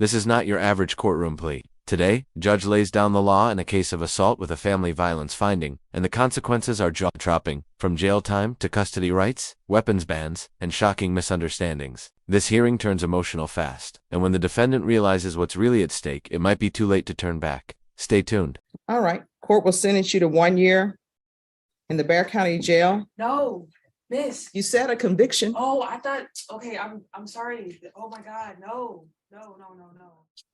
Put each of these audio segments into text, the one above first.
This is not your average courtroom plea. Today, judge lays down the law in a case of assault with a family violence finding, and the consequences are jaw-dropping, from jail time to custody rights, weapons bans, and shocking misunderstandings. This hearing turns emotional fast, and when the defendant realizes what's really at stake, it might be too late to turn back. Stay tuned. All right, court will sentence you to 1 year in the Bexar County Jail. No, miss. You said a conviction. Oh, I thought, okay, I'm sorry. Oh my God, no.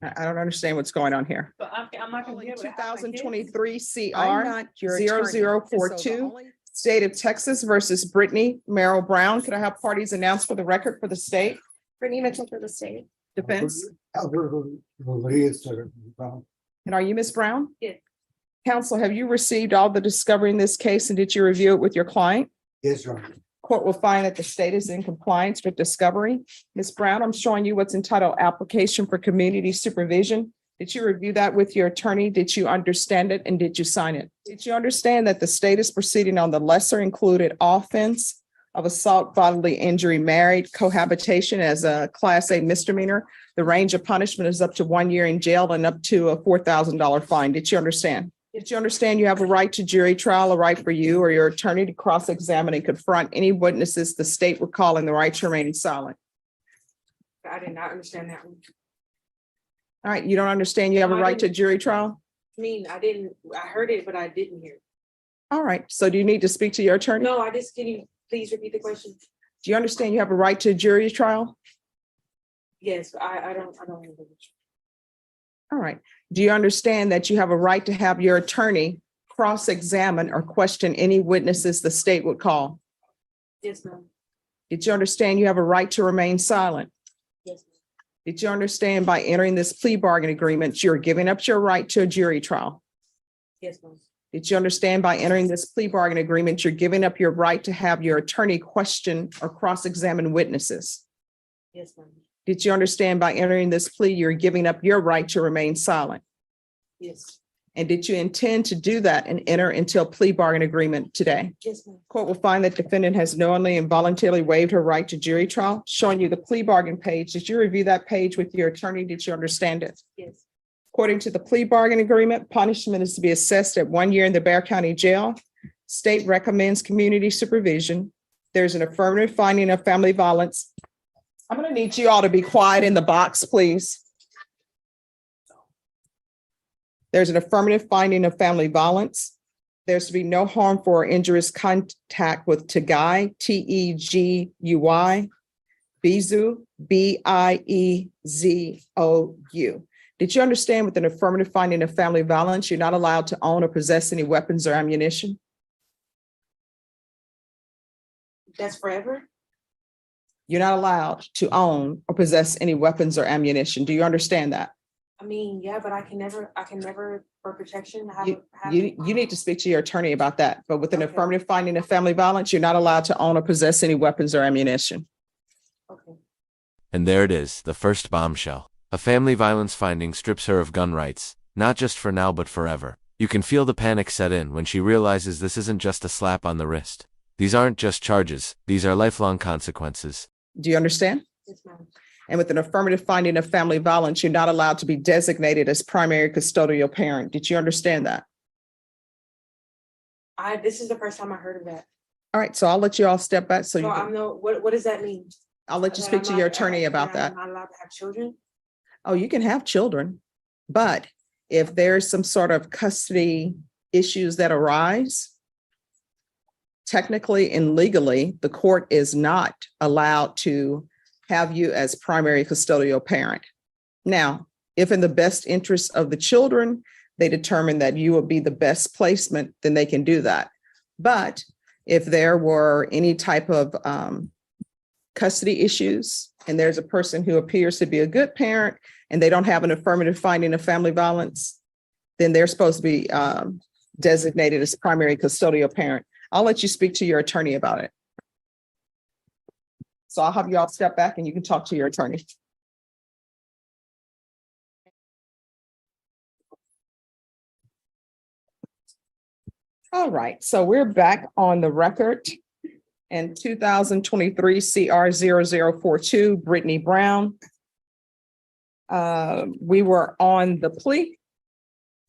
I don't understand what's going on here. But I'm not gonna be able to have my kids. 2023 I'm CR not your attorney. 0042, State of Texas versus Brittany Merrill Brown. Could I have parties announced for the record for the state? Brittany Mitchell for the state. Defense. And And are you Ms. Brown? Yes. Counsel, have you received all the discovery in this case and did you review it with your client? Yes, Your Honor. Court will find that the state is in compliance with discovery. Ms. Brown, I'm showing you what's entitled application for community supervision. Did you review that with your attorney? Did you understand it and did you sign it? Did you understand that the state is proceeding on the lesser included offense of assault, bodily injury, married cohabitation as a Class A misdemeanor? The range of punishment is up to 1 year in jail and up to a $4,000 fine. Did you understand? Did you understand you have a right to jury trial, a right for you or your attorney to cross-examine and confront any witnesses the state would call in the right to remain silent? I did not understand that one. All right, you don't understand you have a No, I right to didn't. jury trial? I heard it, but I didn't hear it. All right, so do you need to speak to your attorney? No, can you please repeat the question? Do you understand you have a right to jury trial? Yes, I don't. All right. Do you understand that you have a right to have your attorney cross-examine or question any witnesses the state would call? Yes, ma'am. Did you understand you have a right to remain silent? Yes, ma'am. Did you understand by entering this plea bargain agreement, you're giving up your right to a jury trial? Yes, ma'am. Did you understand by entering this plea bargain agreement, you're giving up your right to have your attorney question or cross-examine witnesses? Yes, ma'am. Did you understand by entering this plea, you're giving up your right to remain silent? Yes. And did you intend to do that and enter into a plea bargain agreement today? Yes, ma'am. Court will find that defendant has knowingly and voluntarily waived her right to jury trial, showing you the plea bargain page. Did you review that page with your attorney? Did you understand it? Yes. According to the plea bargain agreement, punishment is to be assessed at 1 year in the Bexar County Jail. State recommends community supervision. There's an affirmative finding of family violence. I'm going to need you all to be quiet in the box, please. There's an affirmative finding of family violence. There's to be no harmful or injurious contact with Tegui, Tegui, Bizu, Biezou. Did you understand with an affirmative finding of family violence, you're not allowed to own or possess any weapons or ammunition? That's forever? You're not allowed to own or possess any weapons or ammunition. Do you understand that? I mean, yeah, but I can never for protection. You need to speak to your attorney about that. But with an Okay. affirmative finding of family violence, you're not allowed to own or possess any weapons or ammunition. Okay. And there it is, the first bombshell. A family violence finding strips her of gun rights, not just for now but forever. You can feel the panic set in when she realizes this isn't just a slap on the wrist. These aren't just charges, these are lifelong consequences. Do you understand? Yes, ma'am. And with an affirmative finding of family violence, you're not allowed to be designated as primary custodial parent. Did you understand that? This is the first time I heard of that. All right, so I'll let you all step back. So So I'm what does that mean? I'll let you That speak I'm to not- your attorney about that. I'm not allowed to have children? Oh, you can have children, but if there's some sort of custody issues that arise, technically and legally, the court is not allowed to have you as primary custodial parent. Now, if in the best interest of the children, they determine that you will be the best placement, then they can do that. But if there were any type of custody issues and there's a person who appears to be a good parent and they don't have an affirmative finding of family violence, then they're supposed to be designated as primary custodial parent. I'll let you speak to your attorney about it. So I'll have you all step back and you can talk to your attorney. All right, so we're back on the record. In 2023 CR 0042, Brittany Brown We were on the plea.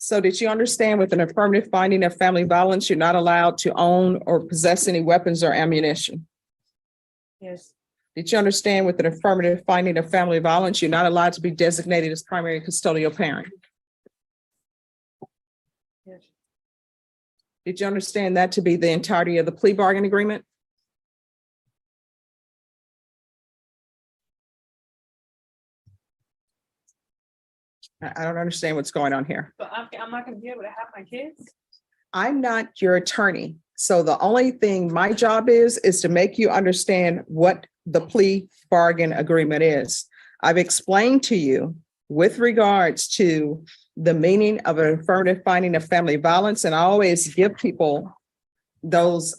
So did you understand with an affirmative finding of family violence, you're not allowed to own or possess any weapons or ammunition? Yes, Did you understand with an affirmative finding of family violence, you're not allowed to be designated as primary custodial parent? yes, Did you understand that to be the entirety of the plea bargain agreement? I don't understand what's going on here. but I'm not gonna be able to have my kids. I'm not your attorney. So the only thing my job is to make you understand what the plea bargain agreement is. I've explained to you with regards to the meaning of an affirmative finding of family violence, and I always give people those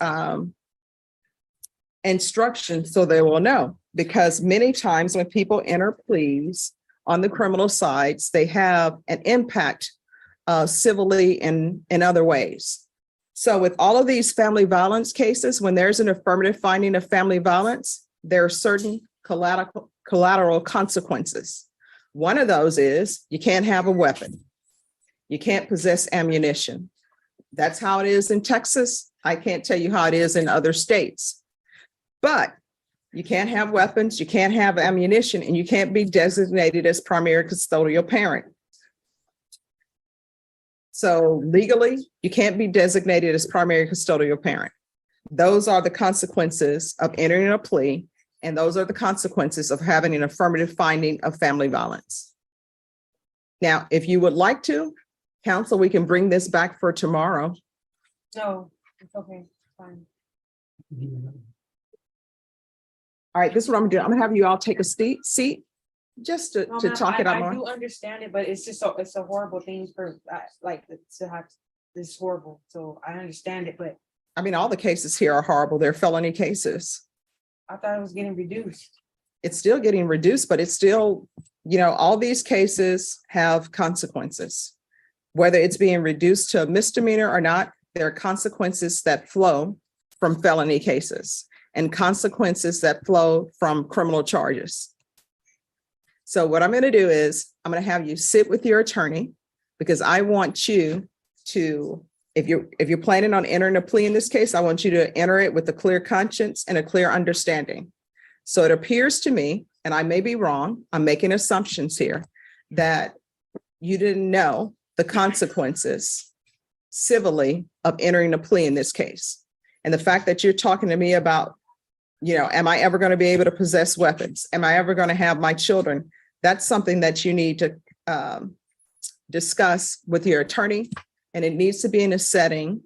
instructions so they will know, because many times when people enter pleas on the criminal sides, they have an impact civilly and in other ways. So with all of these family violence cases, when there's an affirmative finding of family violence, there are certain collateral consequences. One of those is you can't have a weapon. You can't possess ammunition. That's how it is in Texas. I can't tell you how it is in other states. But you can't have weapons, you can't have ammunition, and you can't be designated as primary custodial parent. So legally, you can't be designated as primary custodial parent. Those are the consequences of entering a plea, and those are the consequences of having an affirmative finding of family violence. Now, if you would like to, counsel, we can bring this back for tomorrow. No, it's okay, fine. All right, this is what I'm gonna do. I'm gonna have you all take a seat just to No, talk ma'am, it out I more. do understand it, but it's just so, it's a horrible thing for, like, to have this horrible, so I understand it, but I mean, all the cases here are horrible. They're felony cases. I thought it was getting reduced. It's still getting reduced, but it's still, all these cases have consequences. Whether it's being reduced to a misdemeanor or not, there are consequences that flow from felony cases and consequences that flow from criminal charges. So what I'm going to do is I'm going to have you sit with your attorney, because I want you to, if you're planning on entering a plea in this case, I want you to enter it with a clear conscience and a clear understanding. So it appears to me, and I may be wrong, I'm making assumptions here, that you didn't know the consequences civilly of entering a plea in this case. And the fact that you're talking to me about, am I ever going to be able to possess weapons? Am I ever going to have my children? That's something that you need to discuss with your attorney, and it needs to be in a setting.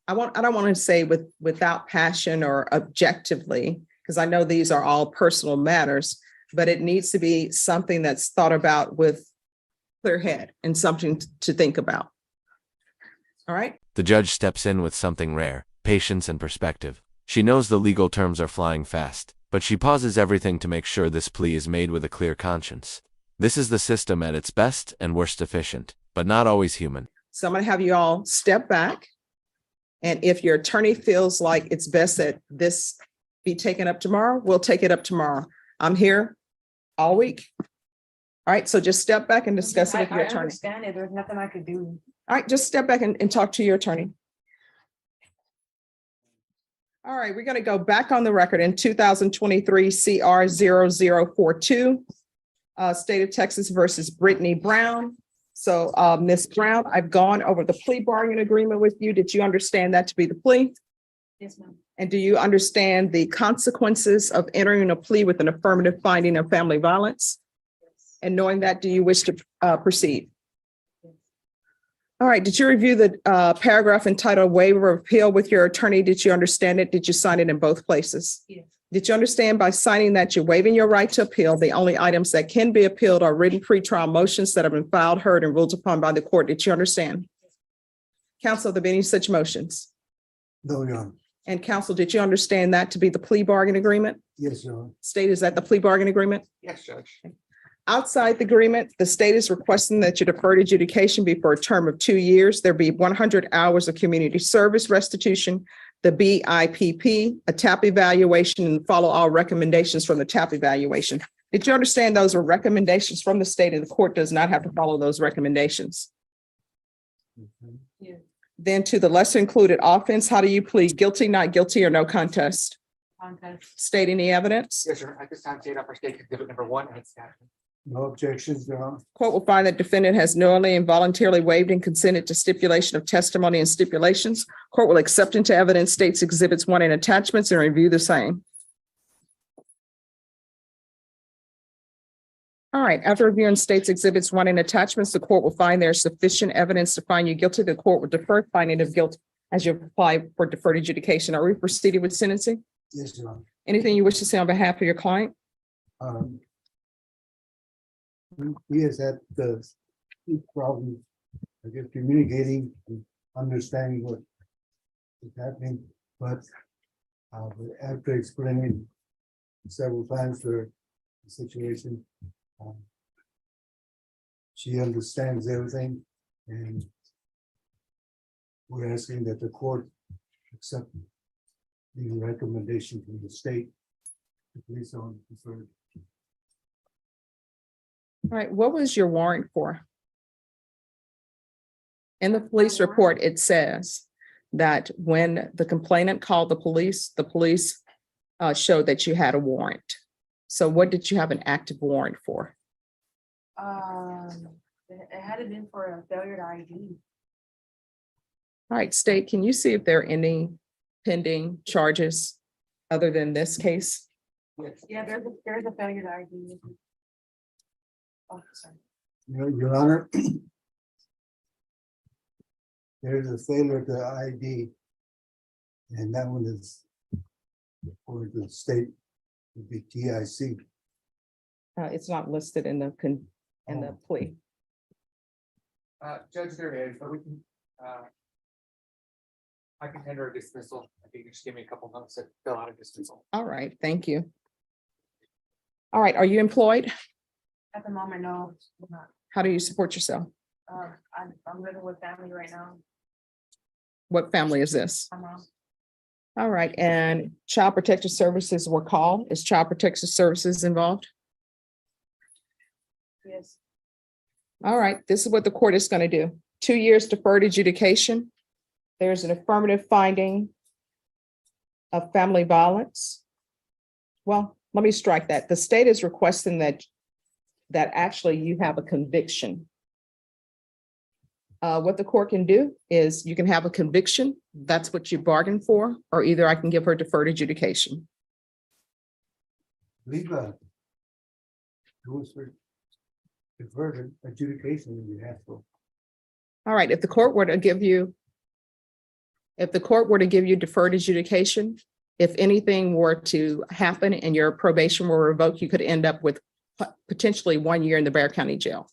I don't want to say without passion or objectively, because I know these are all personal matters, but it needs to be something that's thought about with clear head and something to think about. All right. The judge steps in with something rare, patience and perspective. She knows the legal terms are flying fast, but she pauses everything to make sure this plea is made with a clear conscience. This is the system at its best and worst efficient, but not always human. So I'm going to have you all step back. And if your attorney feels like it's best that this be taken up tomorrow, we'll take it up tomorrow. I'm here all week. All right, so just step back and discuss it with your I attorney. understand it, there's nothing I could do. All right, just step back and talk to your attorney. All right, we're going to go back on the record in 2023 CR 0042, State of Texas versus Brittany Brown. So Ms. Brown, I've gone over the plea bargain agreement with you. Did you understand that to be the plea? Yes, ma'am. And do you understand the consequences of entering a plea with an affirmative finding of family violence? And knowing that, do you wish to proceed? All right, did you review the paragraph entitled waiver of appeal with your attorney? Did you understand it? Did you sign it in both places? Yes. Did you understand by signing that you're waiving your right to appeal? The only items that can be appealed are written pretrial motions that have been filed, heard, and ruled upon by the court. Did you understand? Counsel, have there been any such motions? No, Your Honor. And counsel, did you understand that to be the plea bargain agreement? Yes, Your Honor. State, is that the plea bargain agreement? Yes, Judge. Outside the agreement, the state is requesting that your deferred adjudication be for a term of 2 years. There be 100 hours of community service restitution, the BIPP, a TAP evaluation, and follow all recommendations from the TAP evaluation. Did you understand those are recommendations from the state and the court does not have to follow those recommendations? Yeah. Then to the lesser included offense, how do you plead? Guilty, not guilty, or no contest? Contest. State any evidence? Yes, sir. At this time, date for state exhibit number 1 and its attachment. No objections, Your Honor. Court will find that defendant has knowingly and voluntarily waived and consented to stipulation of testimony and stipulations. Court will accept into evidence states exhibits 1 and attachments and review the same. All right, after reviewing states exhibits 1 and attachments, the court will find there's sufficient evidence to find you guilty. The court will defer finding of guilt as you apply for deferred adjudication. Are we proceeding with sentencing? Yes, Your Honor. Anything you wish to say on behalf of your client? He has had the problem, I guess, communicating and understanding what is happening, but after explaining several times the situation, she understands everything, and we're asking that the court accept the recommendation from the state to place on deferred. All right, what was your warrant for? In the police report, it says that when the complainant called the police showed that you had a warrant. So what did you have an active warrant for? It had it in for a failure to ID. All right, state, can you see if there are any pending charges other than this case? Yeah, there's a failure to ID. Oh, sorry. Your Honor, there's a failure to ID, and that one is for the state would be TIC. It's not listed in the plea. Judge, there is, but we can, I can enter a dismissal. I think you just give me a couple notes to fill out a dismissal. All right, thank you. All right, are you employed? At the moment, no, I'm not. How do you support yourself? I'm living with family right now. What family is this? My mom. All right, and Child Protective Services were called. Is Child Protective Services involved? Yes. All right, this is what the court is going to do. 2 years deferred adjudication. There's an affirmative finding of family violence. Well, let me strike that. The state is requesting that actually you have a conviction. What the court can do is you can have a conviction. That's what you bargained for, or either I can give her deferred adjudication. Leave a deferred adjudication in your for. All right, if the court were to give you deferred adjudication, if anything were to happen and your probation were revoked, you could end up with potentially 1 year in the Bexar County Jail.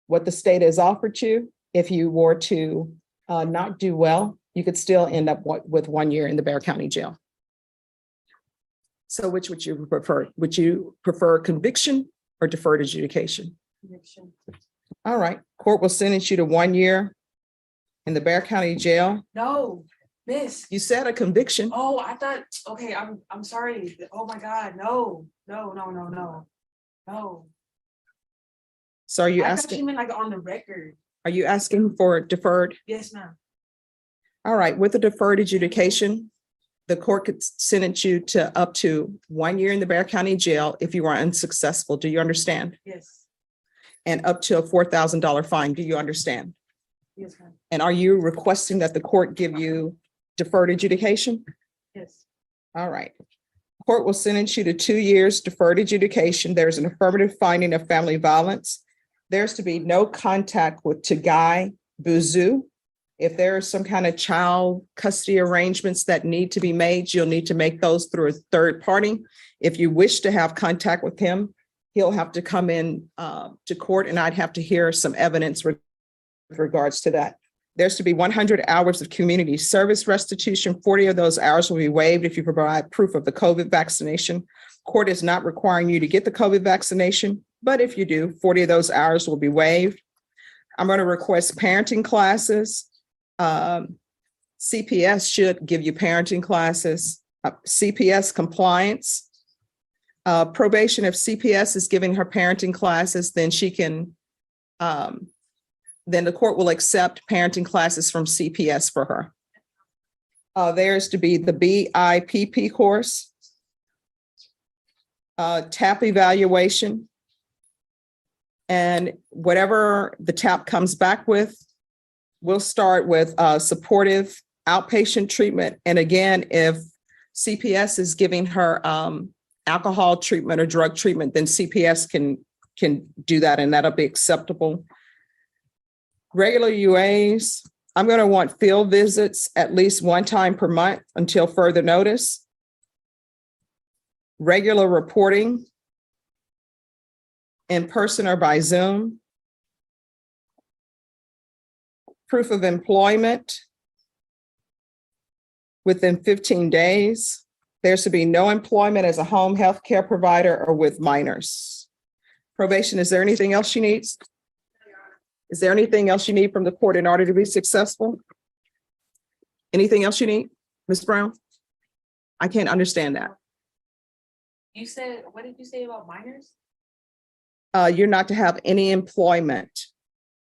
What the state has offered you, if you were to not do well, you could still end up with 1 year in the Bexar County Jail. So which would you prefer? Would you prefer conviction or deferred adjudication? Conviction. All right, court will sentence you to 1 year in the Bexar County Jail. No, miss. You said a conviction. Oh, I thought, okay, I'm sorry. Oh my God, no. So are you I thought you asking, meant like on the record. are you asking for deferred? Yes, ma'am. All right, with the deferred adjudication, the court could sentence you to up to 1 year in the Bexar County Jail if you are unsuccessful. Do you understand? Yes. And up to a $4,000 fine. Do you understand? Yes, ma'am. And are you requesting that the court give you deferred adjudication? Yes. All right. Court will sentence you to 2 years deferred adjudication. There's an affirmative finding of family violence. There's to be no contact with Tagai Buzu. If there are some kind of child custody arrangements that need to be made, you'll need to make those through a third party. If you wish to have contact with him, he'll have to come in to court, and I'd have to hear some evidence with regards to that. There's to be 100 hours of community service restitution. 40 of those hours will be waived if you provide proof of the COVID vaccination. Court is not requiring you to get the COVID vaccination, but if you do, 40 of those hours will be waived. I'm going to request parenting classes. CPS should give you parenting classes, CPS compliance. Probation, if CPS is giving her parenting classes, then she can, then the court will accept parenting classes from CPS for her. There's to be the BIPP course, TAP evaluation, and whatever the TAP comes back with, we'll start with supportive outpatient treatment. And again, if CPS is giving her alcohol treatment or drug treatment, then CPS can do that, and that'll be acceptable. Regular UAs, I'm going to want field visits at least one time per month until further notice. Regular reporting in person or by Zoom. Proof of employment within 15 days. There's to be no employment as a home health care provider or with minors. Probation, is there anything else she needs? Is there anything else you need from the court in order to be successful? Anything else you need, Ms. Brown? I can't understand that. You said, what did you say about minors? You're not to have any employment.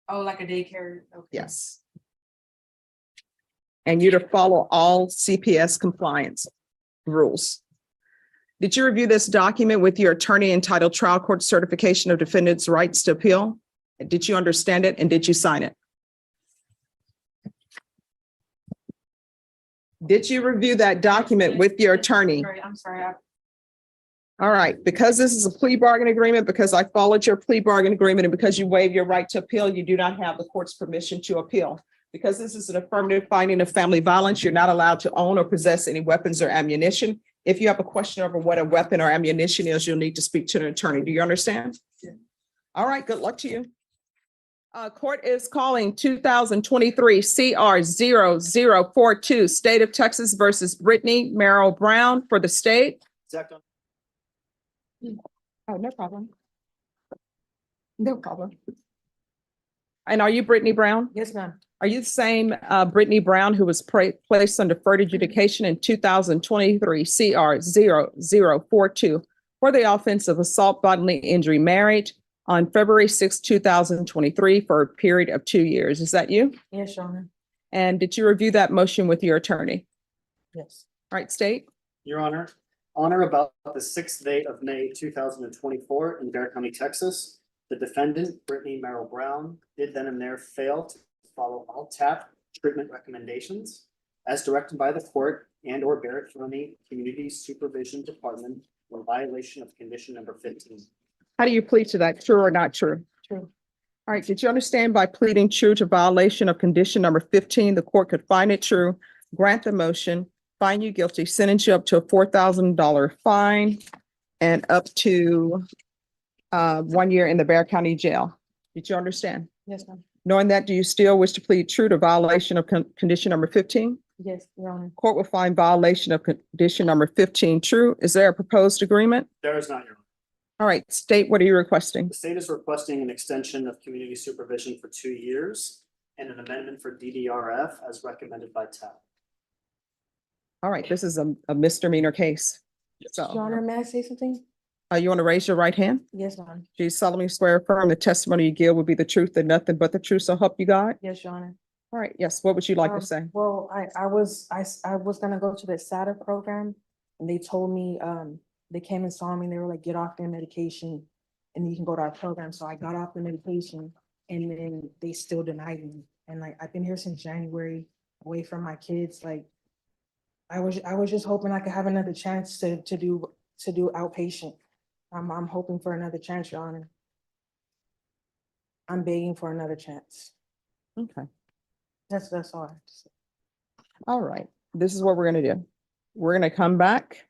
Oh, like a daycare? Okay. Yes. And you're to follow all CPS compliance rules. Did you review this document with your attorney entitled Trial Court Certification of Defendant's Rights to Appeal? Did you understand it and did you sign it? Did you review that document with your attorney? I'm sorry. All right, because this is a plea bargain agreement, because I followed your plea bargain agreement, and because you waive your right to appeal, you do not have the court's permission to appeal. Because this is an affirmative finding of family violence, you're not allowed to own or possess any weapons or ammunition. If you have a question over what a weapon or ammunition is, you'll need to speak to an attorney. Do you understand? Yeah. All right, good luck to you. Court is calling 2023 CR 0042, State of Texas versus Brittany Merrill Brown for the state. Oh, no problem. No problem. And are you Brittany Brown? Yes, ma'am. Are you the same Brittany Brown who was placed on deferred adjudication in 2023 CR 0042 for the offense of assault bodily injury marriage on February 6, 2023 for a period of 2 years? Is that you? Yes, Your Honor. And did you review that motion with your attorney? Yes. All right, state. Your Honor, on or about the 6th day of May 2024 in Bear County, Texas, the defendant, Brittany Merrill Brown, did then and there fail to follow all TAP treatment recommendations as directed by the court and or Barrett County Community Supervision Department in violation of condition number 15. How do you plead to that? True or not true? True. All right, did you understand by pleading true to violation of condition number 15, the court could find it true, grant the motion, find you guilty, sentence you up to a $4,000 fine and up to 1 year in the Bear County Jail? Did you understand? Yes, ma'am. Knowing that, do you still wish to plead true to violation of condition number 15? Yes, Your Honor. Court will find violation of condition number 15 true. Is there a proposed agreement? There is not, Your Honor. All right, state, what are you requesting? The state is requesting an extension of community supervision for 2 years and an amendment for DDRF as recommended by TAP. All right, this is a misdemeanor case. Your So, Honor, may I say something? you want to raise your right hand? Yes, ma'am. Do you solemnly swear affirm the testimony you give will be the truth and nothing but the truth, so help you God? Yes, Your Honor. All right, yes, what would you like to say? Well, I was gonna go to the SATA program and they told me, they came and saw me and they were like, get off their medication and you can go to our program. So I got off the medication and then they still denied me. And like, I've been here since January, away from my kids. Like, I was just hoping I could have another chance to do outpatient. I'm hoping for another chance, Your Honor. I'm begging for another chance. Okay, That's all I have to say. all right, this is what we're gonna do. We're gonna come back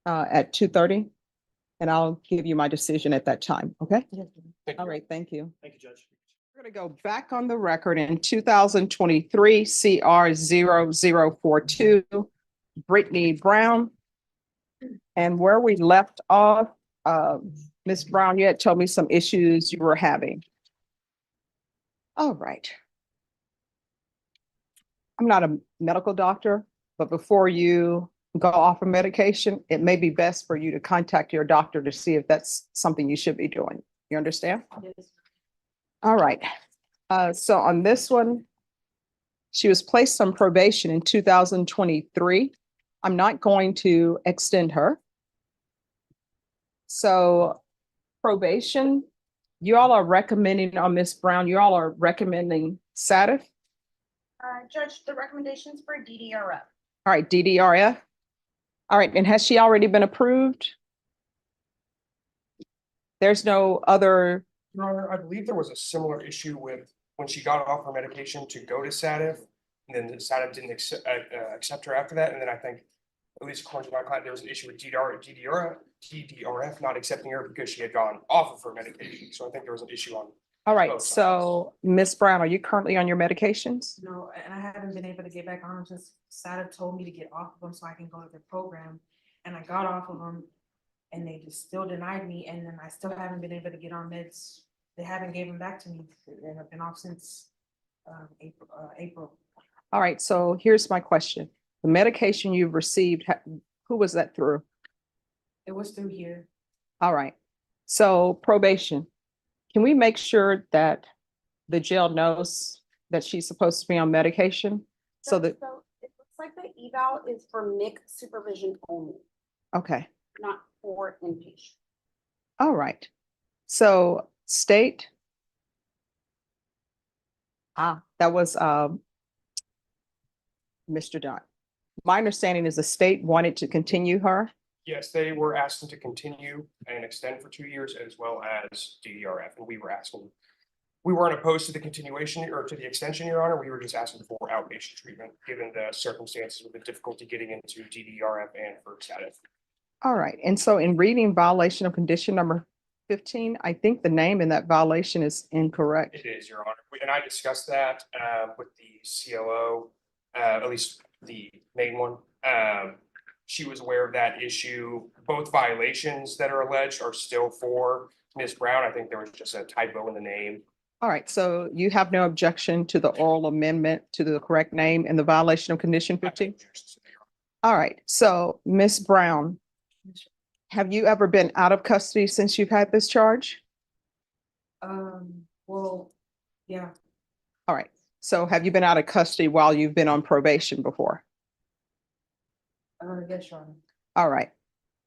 at 2:30 and I'll give you my decision at that time, okay? Yes, ma'am. All right, thank you. Thank you, Judge. We're gonna go back on the record in 2023 CR 0042, Brittany Brown. And where we left off, Ms. Brown, you had told me some issues you were having. All right. I'm not a medical doctor, but before you go off of medication, it may be best for you to contact your doctor to see if that's something you should be doing. You understand? Yes. All right. So on this one, she was placed on probation in 2023. I'm not going to extend her. So probation, you all are recommending on Miss Brown, you all are recommending SATIF. Judge, the recommendations for DDRF. All right, DDRF. All right, and has she already been approved? There's no other, Your Honor, I believe there was a similar issue with when she got off her medication to go to SATIF. And then the SATIF didn't accept her after that. And then I think, at least according to my client, there was an issue with TDRF not accepting her because she had gone off of her medication. So I think there was an issue on. all right, Both sides. so Miss Brown, are you currently on your medications? No, and I haven't been able to get back on them since SATA told me to get off of them so I can go to the program. And I got off of them and they just still denied me, and then I still haven't been able to get on meds. They haven't given back to me. They have been off since April. All right, so here's my question. The medication you've received, who was that through? It was through here. All right, so probation. Can we make sure that the jail knows that she's supposed to be on medication? So that, So it looks like the eval is for MIC supervision only, okay, not for inpatient. all right. So state. That was Mr. Dunn. My understanding is the state wanted to continue her. Yes, they were asking to continue and extend for 2 years as well as DDRF. And we were asking, we weren't opposed to the continuation or to the extension, Your Honor. We were just asking for outpatient treatment, given the circumstances with the difficulty getting into DDRF and for SATIF. All right, and so in reading violation of condition number 15, I think the name in that violation is incorrect. It is, Your Honor. And I discussed that with the COO, at least the main one. She was aware of that issue. Both violations that are alleged are still for Ms. Brown. I think there was just a typo in the name. All right, so you have no objection to the oral amendment to the correct name in the violation of condition 15? All right, so Ms. Brown, have you ever been out of custody since you've had this charge? Well, yeah, All right, so have you been out of custody while you've been on probation before? yes, Your Honor. All right,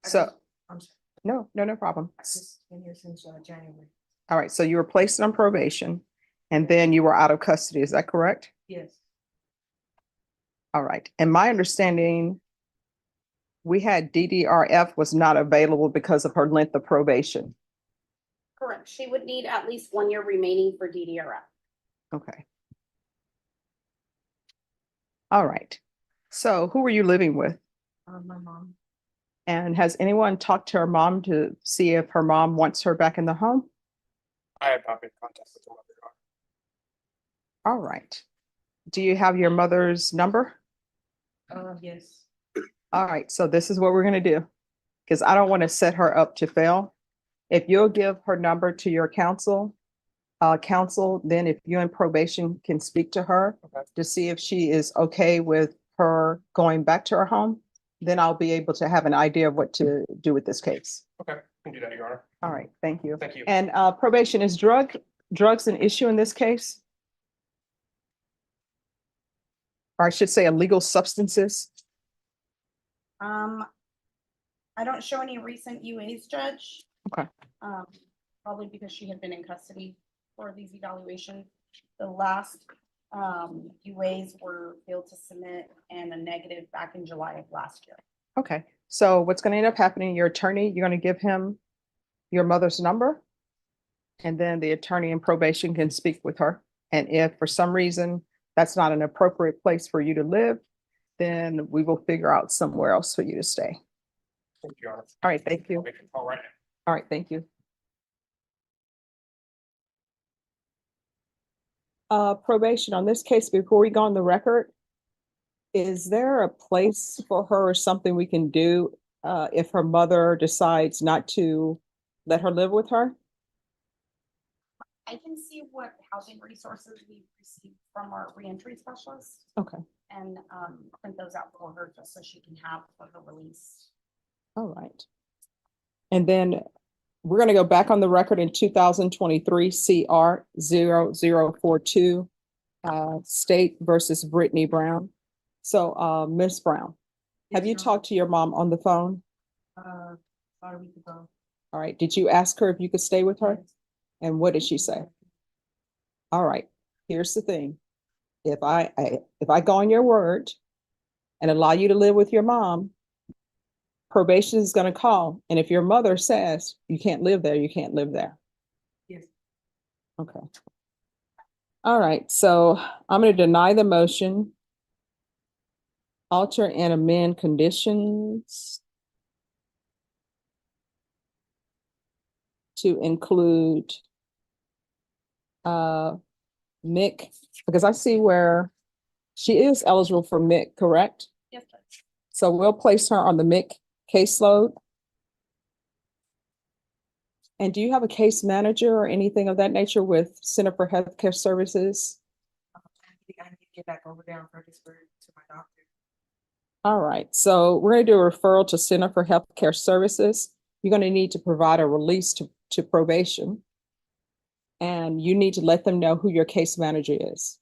I so, just- I'm sorry. no problem. I just been here since January. All right, so you were placed on probation and then you were out of custody, is that correct? Yes. All right, and my understanding, we had DDRF was not available because of her length of probation. Correct. She would need at least 1 year remaining for DDRF. Okay. All right, so who were you living with? My mom. And has anyone talked to her mom to see if her mom wants her back in the home? I have not been in contact with the mother, Your Honor. All right. Do you have your mother's number? Yes. All right, so this is what we're gonna do, because I don't want to set her up to fail. If you'll give her number to your counsel, then if you in probation can speak to her Okay. to see if she is okay with her going back to her home, then I'll be able to have an idea of what to do with this case. Okay, can do that, Your Honor. All right, thank you. Thank you. And probation, is drugs an issue in this case? Or I should say illegal substances? I don't show any recent UAs, Judge. Okay. Probably because she had been in custody for these evaluations. The last UAs were failed to submit and a negative back in July of last year. Okay, so what's gonna end up happening, your attorney, you're gonna give him your mother's number. And then the attorney in probation can speak with her. And if for some reason that's not an appropriate place for you to live, then we will figure out somewhere else for you to stay. Thank you, Your Honor. All right, thank you. I'll make a call right now. All right, thank you. Probation on this case, before we go on the record, is there a place for her or something we can do if her mother decides not to let her live with her? I can see what housing resources we've received from our reentry specialist. Okay, and print those out for her just so she can have for her release. All right. And then we're going to go back on the record in 2023 CR 0042, State versus Brittany Brown. So, Ms. Brown, have you talked to your mom on the phone? About a week ago. All right. Did you ask her if you could stay with her? And what did she say? All right. Here's the thing. If I go on your word and allow you to live with your mom, probation is going to call. And if your mother says you can't live there, you can't live there. Yes. Okay. All right. So I'm going to deny the motion. Alter and amend conditions to include MIC, because I see where she is eligible for MIC, correct? Yes, Judge. So we'll place her on the MIC caseload. And do you have a case manager or anything of that nature with Center for Healthcare Services? I need to get back over there on Fredericksburg to my doctor. All right, so we're going to do a referral to Center for Healthcare Services. You're going to need to provide a release to probation. And you need to let them know who your case manager is.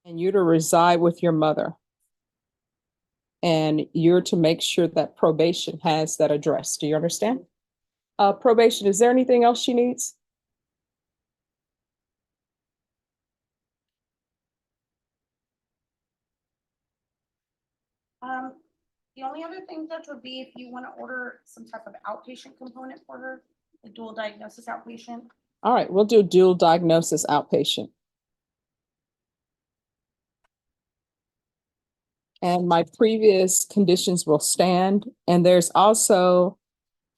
And you're to reside with your mother. And you're to make sure that probation has that address. Do you understand? Probation, is there anything else she needs? The only other thing, Judge, would be if you want to order some type of outpatient component for her, the dual diagnosis outpatient. All right, we'll do dual diagnosis outpatient. And my previous conditions will stand. And there's also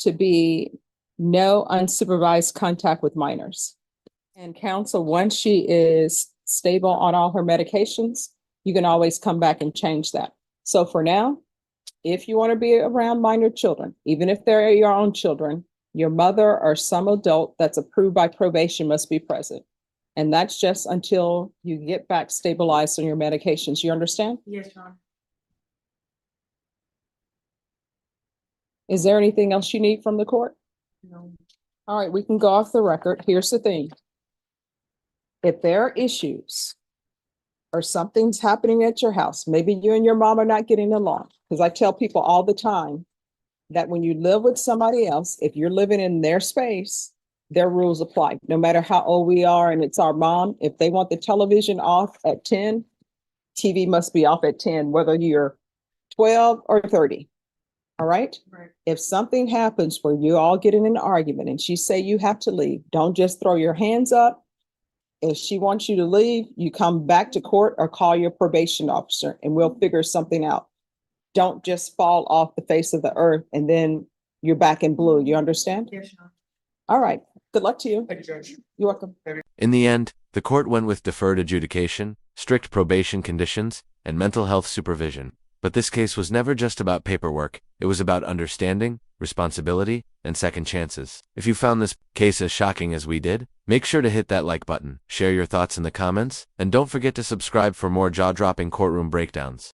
to be no unsupervised contact with minors. And counsel, once she is stable on all her medications, you can always come back and change that. So for now, if you want to be around minor children, even if they're your own children, your mother or some adult that's approved by probation must be present. And that's just until you get back stabilized on your medications. You understand? Yes, Your Honor. Is there anything else you need from the court? No. All right, we can go off the record. Here's the thing. If there are issues or something's happening at your house, maybe you and your mom are not getting along, because I tell people all the time that when you live with somebody else, if you're living in their space, their rules apply. No matter how old we are and it's our mom, if they want the television off at 10, TV must be off at 10, whether you're 12 or 30. All right? Right. If something happens where you all get in an argument and she say you have to leave, don't just throw your hands up. If she wants you to leave, you come back to court or call your probation officer and we'll figure something out. Don't just fall off the face of the earth and then you're back in blue. You understand? Yes, Your Honor. All right. Good luck to you. Thank you, Judge. You're welcome. In the end, the court went with deferred adjudication, strict probation conditions, and mental health supervision. But this case was never just about paperwork. It was about understanding, responsibility, and second chances. If you found this case as shocking as we did, make sure to hit that like button, share your thoughts in the comments, and don't forget to subscribe for more jaw-dropping courtroom breakdowns.